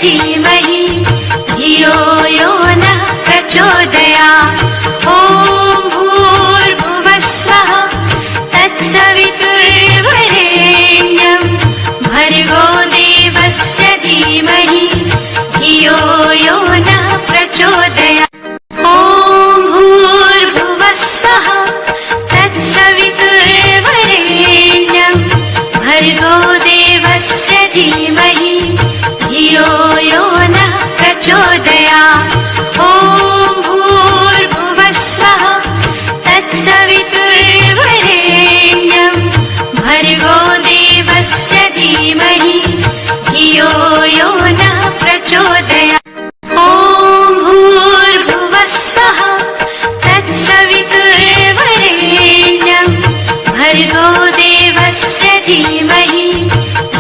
धीमहि धियो यो नः प्रचोदयात्। ॐ भूर्भुवः स्वः तत्सवितुर्वरेण्यं भर्गो देवस्य धीमहि धियो यो नः प्रचोदयात्। ॐ भूर्भुवः स्वः तत्सवितुर्वरेण्यं भर्गो देवस्य धीमहि धियो यो नः प्रचोदयात्। ॐ भूर्भुवः स्वः तत्सवितुर्वरेण्यं भर्गो देवस्य धीमहि धियो यो नः प्रचोदयात्। ॐ भूर्भुवः स्वः तत्सवितुर्वरेण्यं भर्गो देवस्य धीमहि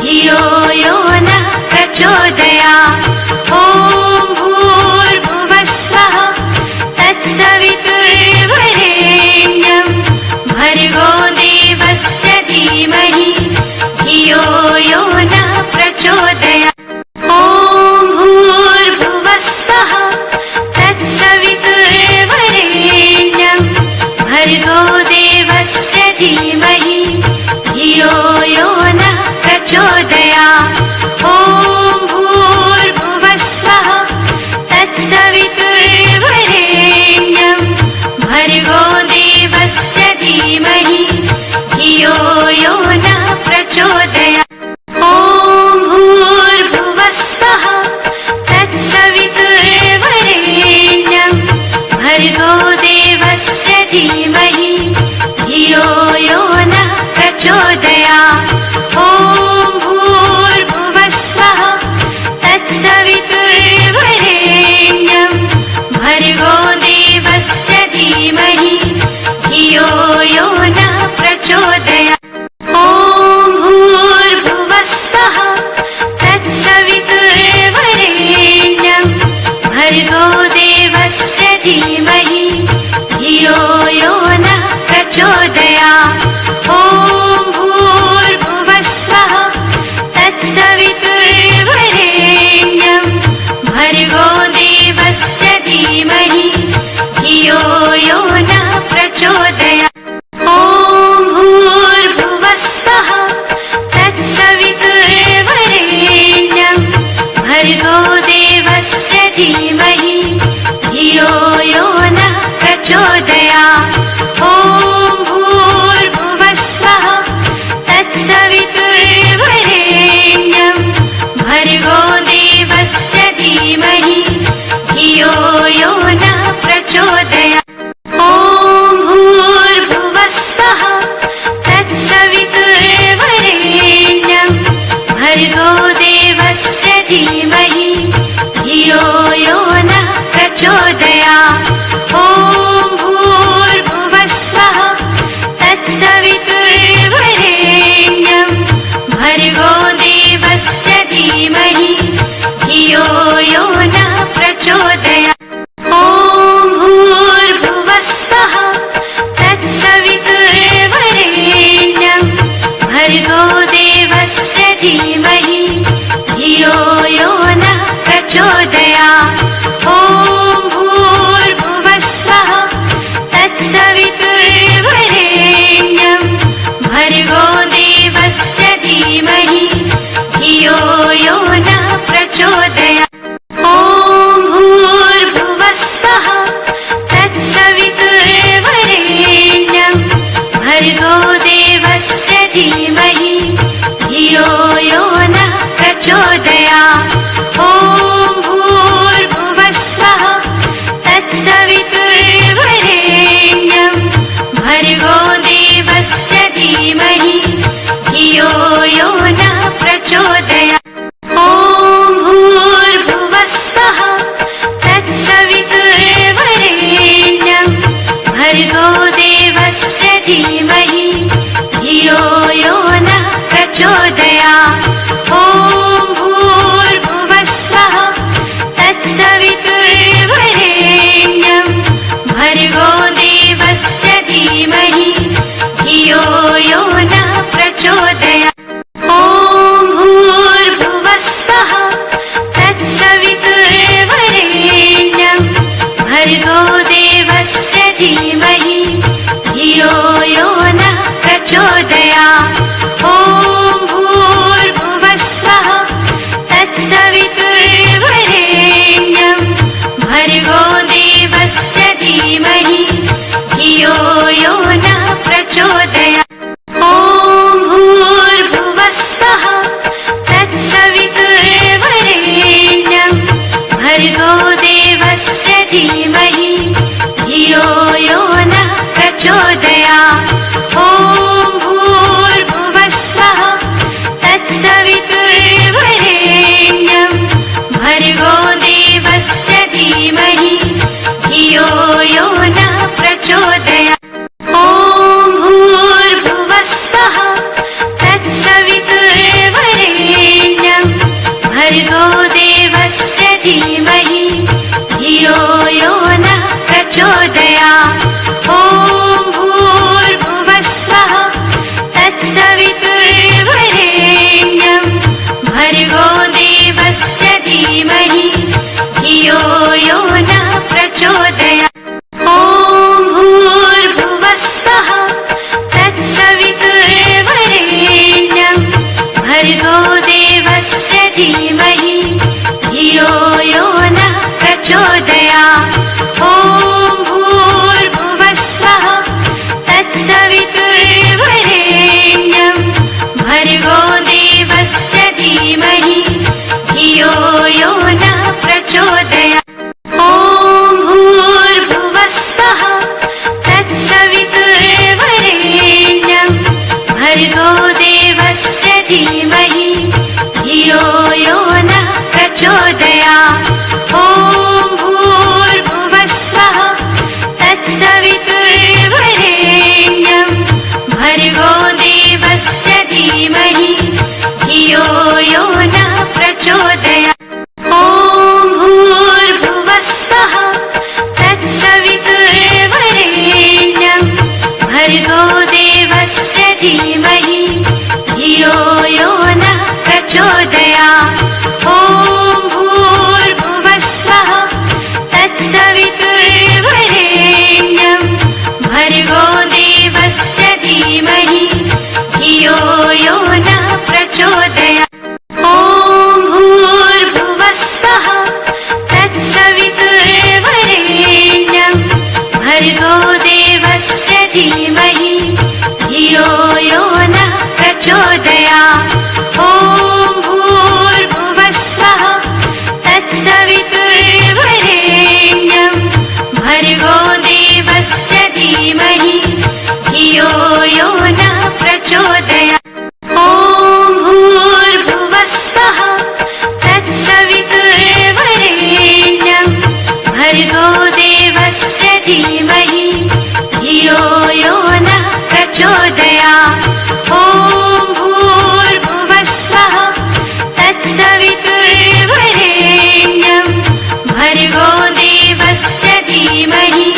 धियो यो नः प्रचोदयात्। ॐ भूर्भुवः स्वः तत्सवितुर्वरेण्यं भर्गो देवस्य धीमहि धियो यो नः प्रचोदयात्। ॐ भूर्भुवः स्वः तत्सवितुर्वरेण्यं भर्गो देवस्य धीमहि धियो यो नः प्रचोदयात्। ॐ भूर्भुवः स्वः तत्सवितुर्वरेण्यं भर्गो देवस्य धीमहि धियो यो नः प्रचोदयात्। ॐ भूर्भुवः स्वः तत्सवितुर्वरेण्यं भर्गो देवस्य धीमहि धियो यो नः प्रचोदयात्। ॐ भूर्भुवः स्वः तत्सवितुर्वरेण्यं भर्गो देवस्य धीमहि धियो यो नः प्रचोदयात्। ॐ भूर्भुवः स्वः तत्सवितुर्वरेण्यं भर्गो देवस्य धीमहि धियो यो नः प्रचोदयात्। ॐ भूर्भुवः स्वः तत्सवितुर्वरेण्यं भर्गो देवस्य धीमहि धियो यो नः प्रचोदयात्। ॐ भूर्भुवः स्वः तत्सवितुर्वरेण्यं भर्गो देवस्य धीमहि धियो यो नः प्रचोदयात्। ॐ भूर्भुवः स्वः तत्सवितुर्वरेण्यं भर्गो देवस्य धीमहि धियो यो नः प्रचोदयात्। ॐ भूर्भुवः स्वः तत्सवितुर्वरेण्यं भर्गो देवस्य धीमहि धियो यो नः प्रचोदयात्। ॐ भूर्भुवः स्वः तत्सवितुर्वरेण्यं भर्गो देवस्य धीमहि धियो यो नः प्रचोदयात्। ॐ भूर्भुवः स्वः तत्सवितुर्वरेण्यं भर्गो देवस्य धीमहि धियो यो नः प्रचोदयात्। ॐ भूर्भुवः स्वः तत्सवितुर्वरेण्यं भर्गो देवस्य धीमहि धियो यो नः प्रचोदयात्। ॐ भूर्भुवः स्वः तत्सवितुर्वरेण्यं भर्गो देवस्य धीमहि धियो यो नः प्रचोदयात्। ॐ भूर्भुवः स्वः तत्सवितुर्वरेण्यं भर्गो देवस्य धीमहि धियो यो नः प्रचोदयात्। ॐ भूर्भुवः स्वः तत्सवितुर्वरेण्यं भर्गो देवस्य धीमहि धियो यो नः प्रचोदयात्। ॐ भूर्भुवः स्वः तत्सवितुर्वरेण्यं भर्गो देवस्य धीमहि धियो यो नः प्रचोदयात्। ॐ भूर्भुवः स्वः तत्सवितुर्वरेण्यं धियो यो नः प्रचोदयात्। ॐ भूर्भुवः स्वः तत्सवितुर्वरेण्यं भर्गो देवस्य धीमहि धियो यो नः प्रचोदयात्। ॐ भूर्भुवः स्वः तत्सवितुर्वरेण्यं भर्गो देवस्य धीमहि धियो यो नः प्रचोदयात्। ॐ भूर्भुवः स्वः तत्सवितुर्वरेण्यं भर्गो देवस्य धीमहि धियो यो नः प्रचोदयात्। ॐ भूर्भुवः स्वः तत्सवितुर्वरेण्यं भर्गो देवस्य धीमहि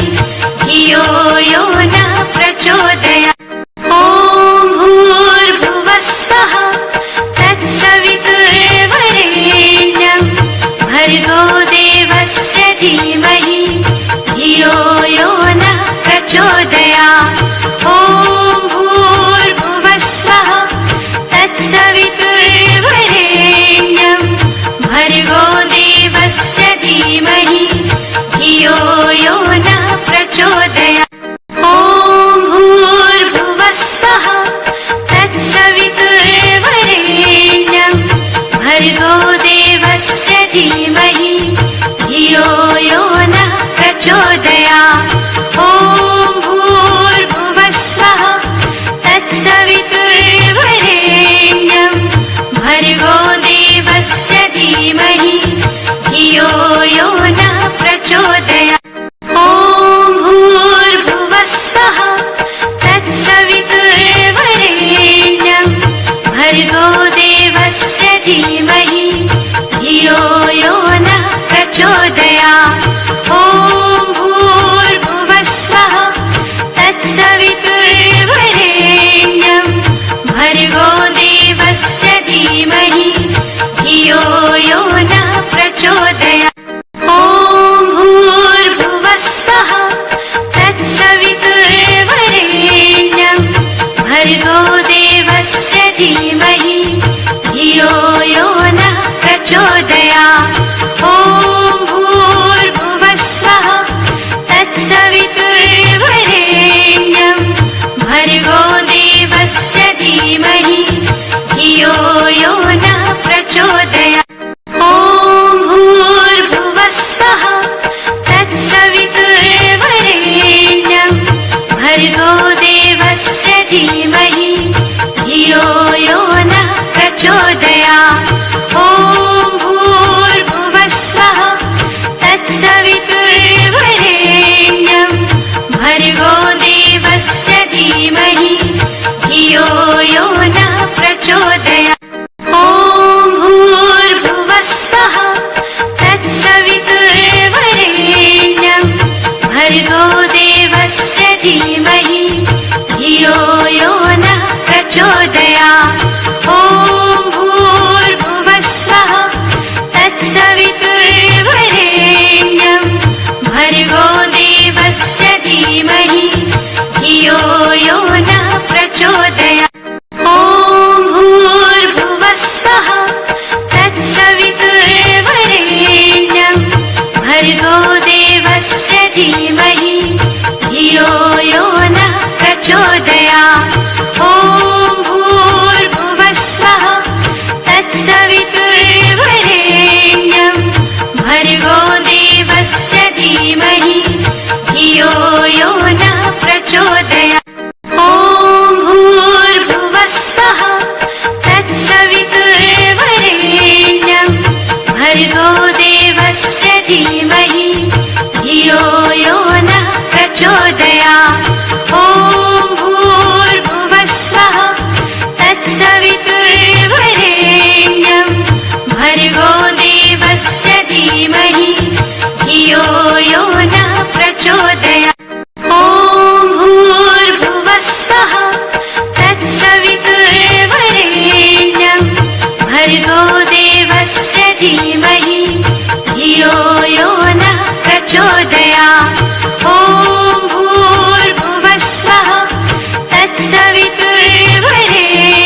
धियो यो नः प्रचोदयात्। ॐ भूर्भुवः स्वः तत्सवितुर्वरेण्यं भर्गो देवस्य धीमहि धियो यो नः प्रचोदयात्। ॐ भूर्भुवः स्वः तत्सवितुर्वरेण्यं भर्गो देवस्य धीमहि धियो यो नः प्रचोदयात्। ॐ भूर्भुवः स्वः तत्सवितुर्वरेण्यं भर्गो देवस्य धीमहि धियो यो नः प्रचोदयात्। ॐ भूर्भुवः स्वः तत्सवितुर्वरेण्यं भर्गो देवस्य धीमहि धियो यो नः प्रचोदयात्। ॐ भूर्भुवः स्वः तत्सवितुर्वरेण्यं भर्गो देवस्य धीमहि धियो यो नः प्रचोदयात्। ॐ भूर्भुवः स्वः तत्सवितुर्वरेण्यं भर्गो देवस्य धीमहि धियो यो नः प्रचोदयात्। ॐ भूर्भुवः स्वः तत्सवितुर्वरेण्यं भर्गो देवस्य धीमहि धियो यो नः प्रचोदयात्। ॐ भूर्भुवः स्वः तत्सवितुर्वरेण्यं भर्गो देवस्य धीमहि धियो यो नः प्रचोदयात्। ॐ भूर्भुवः स्वः तत्सवितुर्वरेण्यं भर्गो देवस्य धीमहि धियो यो नः प्रचोदयात्। ॐ भूर्भुवः स्वः तत्सवितुर्वरेण्यं भर्गो देवस्य धीमहि धियो यो नः प्रचोदयात्। ॐ भूर्भुवः स्वः तत्सवितुर्वरेण्यं भर्गो देवस्य धीमहि धियो यो नः प्रचोदयात्। ॐ भूर्भुवः स्वः तत्सवितुर्वरेण्यं भर्गो देवस्य धीमहि धियो यो नः प्रचोदयात्। ॐ भूर्भुवः स्वः तत्सवितुर्वरेण्यं भर्गो देवस्य धीमहि धियो यो नः प्रचोदयात्। ॐ भूर्भुवः स्वः तत्सवितुर्वरेण्यं भर्गो देवस्य धीमहि धियो यो नः प्रचोदयात्। ॐ भूर्भुवः स्वः तत्सवितुर्वरेण्यं भर्गो देवस्य धीमहि धियो यो नः प्रचोदयात्। ॐ भूर्भुवः स्वः तत्सवितुर्वरेण्यं भर्गो देवस्य धीमहि धियो यो नः प्रचोदयात्। ॐ भूर्भुवः स्वः तत्सवितुर्वरेण्यं भर्गो देवस्य धीमहि धियो यो नः प्रचोदयात्। ॐ भूर्भुवः स्वः तत्सवितुर्वरेण्यं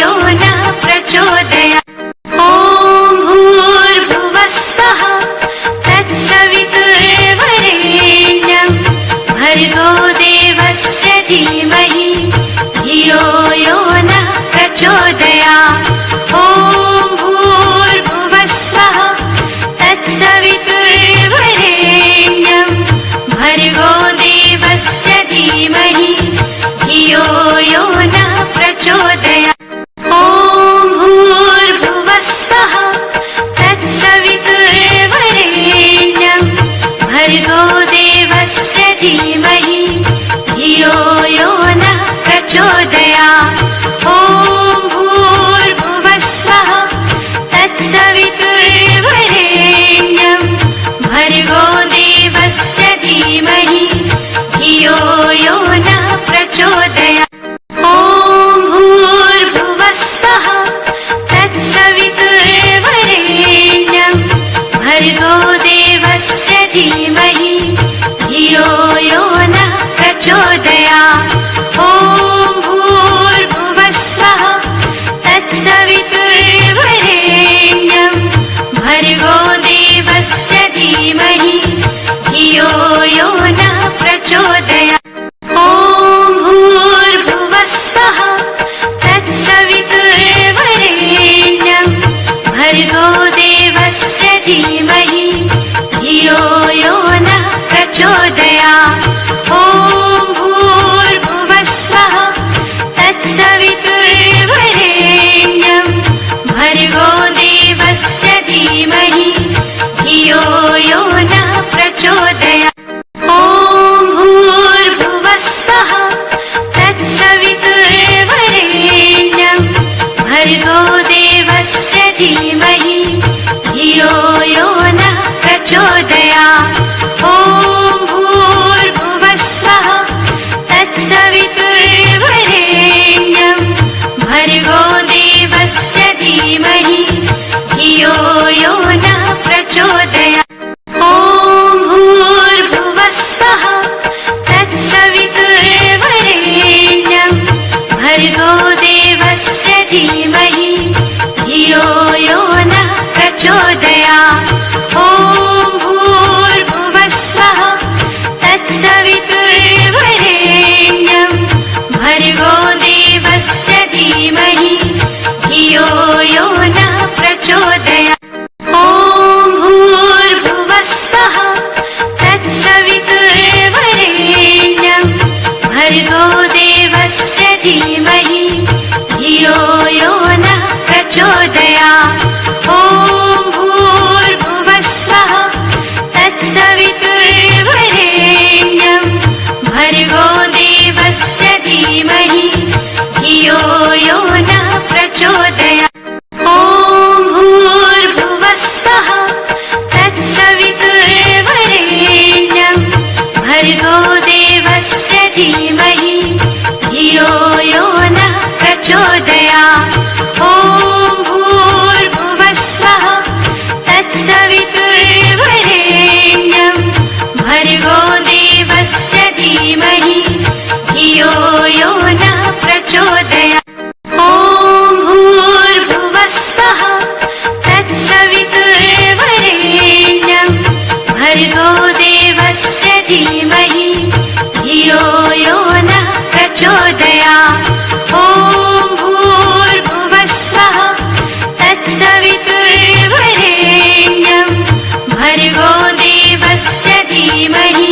यो नः प्रचोदयात्। ॐ भूर्भुवः स्वः तत्सवितुर्वरेण्यं भर्गो देवस्य धीमहि धियो यो नः प्रचोदयात्। ॐ भूर्भुवः स्वः तत्सवितुर्वरेण्यं भर्गो देवस्य धीमहि धियो यो नः प्रचोदयात्। ॐ भूर्भुवः स्वः तत्सवितुर्वरेण्यं भर्गो देवस्य धीमहि धियो यो नः प्रचोदयात्। ॐ भूर्भुवः स्वः तत्सवितुर्वरेण्यं भर्गो देवस्य धीमहि धियो यो नः प्रचोदयात्। ॐ भूर्भुवः स्वः तत्सवितुर्वरेण्यं भर्गो देवस्य धीमहि धियो यो नः प्रचोदयात्। ॐ भूर्भुवः स्वः तत्सवितुर्वरेण्यं भर्गो देवस्य धीमहि धियो यो नः प्रचोदयात्। ॐ भूर्भुवः स्वः तत्सवितुर्वरेण्यं भर्गो देवस्य धीमहि धियो यो नः प्रचोदयात्। ॐ भूर्भुवः स्वः तत्सवितुर्वरेण्यं भर्गो देवस्य धीमहि धियो यो नः प्रचोदयात्। ॐ भूर्भुवः स्वः तत्सवितुर्वरेण्यं भर्गो देवस्य धीमहि धियो यो नः प्रचोदयात्। ॐ भूर्भुवः स्वः तत्सवितुर्वरेण्यं भर्गो देवस्य धीमहि धियो यो नः प्रचोदयात्। ॐ भूर्भुवः स्वः तत्सवितुर्वरेण्यं भर्गो देवस्य धीमहि धियो यो नः प्रचोदयात्। ॐ भूर्भुवः स्वः तत्सवितुर्वरेण्यं भर्गो देवस्य धीमहि धियो यो नः प्रचोदयात्। ॐ भूर्भुवः स्वः तत्सवितुर्वरेण्यं भर्गो देवस्य धीमहि धियो यो नः प्रचोदयात्। ॐ भूर्भुवः स्वः तत्सवितुर्वरेण्यं भर्गो देवस्य धीमहि धियो यो नः प्रचोदयात्। ॐ भूर्भुवः स्वः तत्सवितुर्वरेण्यं भर्गो देवस्य धीमहि धियो यो नः प्रचोदयात्। ॐ भूर्भुवः स्वः तत्सवितुर्वरेण्यं भर्गो देवस्य धीमहि धियो यो नः प्रचोदयात्। ॐ भूर्भुवः स्वः तत्सवितुर्वरेण्यं भर्गो देवस्य धीमहि धियो यो नः प्रचोदयात्। ॐ भूर्भुवः स्वः तत्सवितुर्वरेण्यं भर्गो देवस्य धीमहि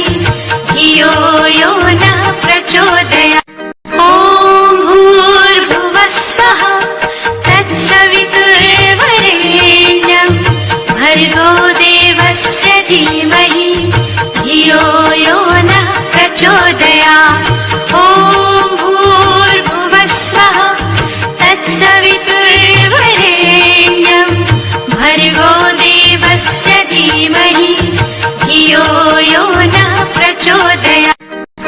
धियो यो नः प्रचोदयात्। ॐ भूर्भुवः स्वः तत्सवितुर्वरेण्यं भर्गो देवस्य धीमहि धियो यो नः प्रचोदयात्। ॐ भूर्भुवः स्वः तत्सवितुर्वरेण्यं भर्गो देवस्य धीमहि धियो यो नः प्रचोदयात्।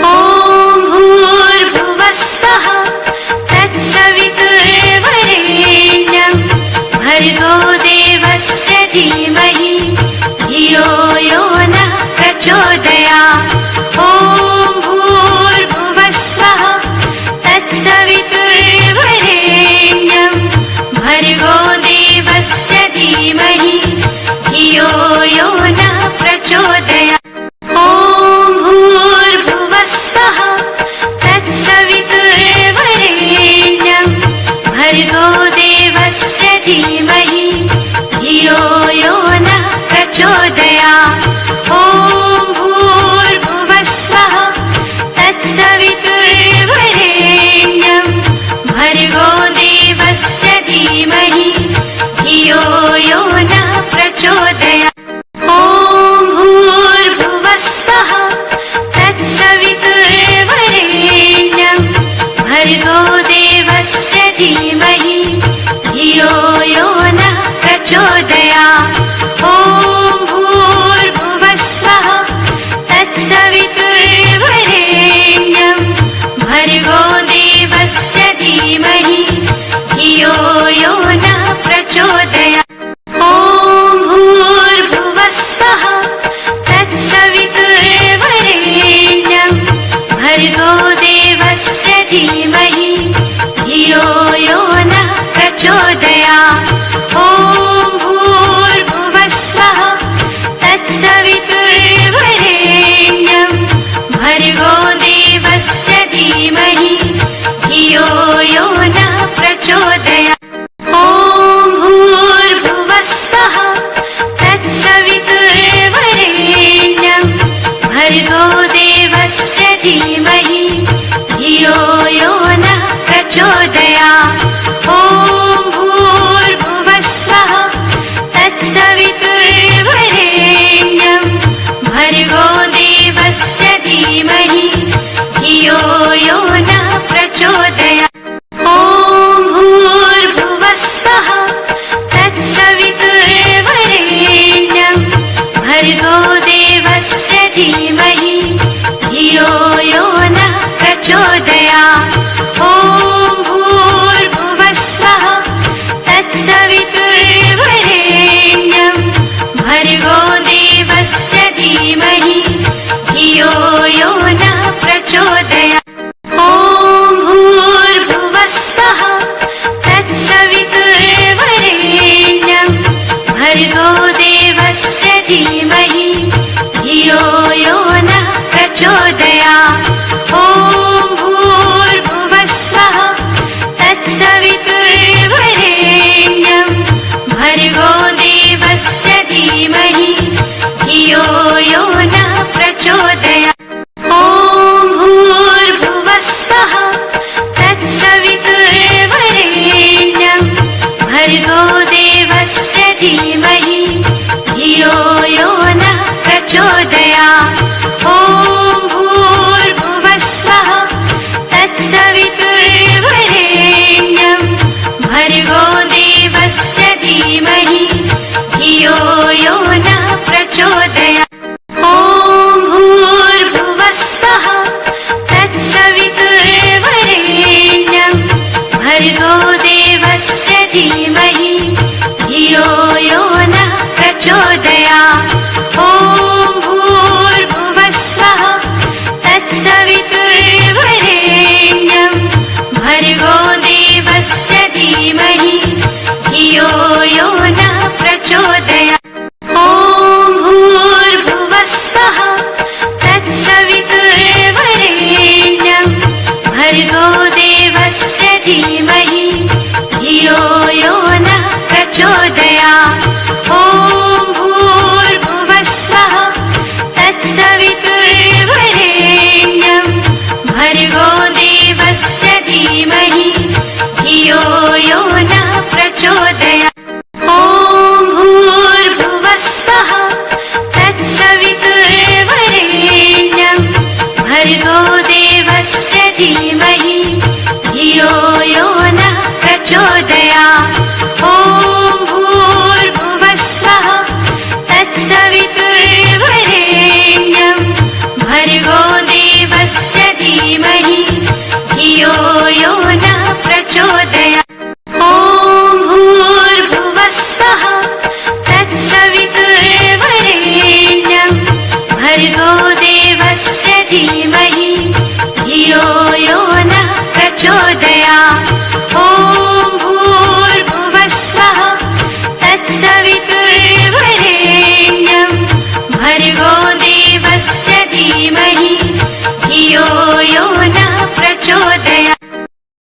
ॐ भूर्भुवः स्वः तत्सवितुर्वरेण्यं भर्गो देवस्य धीमहि धियो यो देवस्य धीमहि धियो यो नः प्रचोदयात्। ॐ भूर्भुवः स्वः तत्सवितुर्वरेण्यं भर्गो देवस्य धीमहि धियो यो नः प्रचोदयात्। ॐ भूर्भुवः स्वः तत्सवितुर्वरेण्यं भर्गो देवस्य धीमहि धियो यो नः प्रचोदयात्। ॐ भूर्भुवः स्वः तत्सवितुर्वरेण्यं भर्गो देवस्य धीमहि धियो यो नः प्रचोदयात्। ॐ भूर्भुवः स्वः तत्सवितुर्वरेण्यं भर्गो देवस्य धीमहि धियो यो नः प्रचोदयात्। ॐ भूर्भुवः स्वः तत्सवितुर्वरेण्यं भर्गो देवस्य धीमहि धियो यो नः प्रचोदयात्। ॐ भूर्भुवः स्वः तत्सवितुर्वरेण्यं भर्गो देवस्य धीमहि धियो यो नः प्रचोदयात्। ॐ भूर्भुवः स्वः तत्सवितुर्वरेण्यं भर्गो देवस्य धीमहि धियो यो नः प्रचोदयात्। ॐ भूर्भुवः स्वः तत्सवितुर्वरेण्यं भर्गो देवस्य धीमहि धियो यो नः प्रचोदयात्। ॐ भूर्भुवः स्वः तत्सवितुर्वरेण्यं भर्गो देवस्य धीमहि धियो यो नः प्रचोदयात्। ॐ भूर्भुवः स्वः तत्सवितुर्वरेण्यं भर्गो देवस्य धीमहि धियो यो नः प्रचोदयात्। ॐ भूर्भुवः स्वः तत्सवितुर्वरेण्यं भर्गो देवस्य धीमहि धियो यो नः प्रचोदयात्। ॐ भूर्भुवः स्वः तत्सवितुर्वरेण्यं भर्गो देवस्य धीमहि धियो यो नः प्रचोदयात्। ॐ भूर्भुवः स्वः तत्सवितुर्वरेण्यं भर्गो देवस्य धीमहि धियो यो नः प्रचोदयात्। ॐ भूर्भुवः स्वः तत्सवितुर्वरेण्यं भर्गो देवस्य धीमहि धियो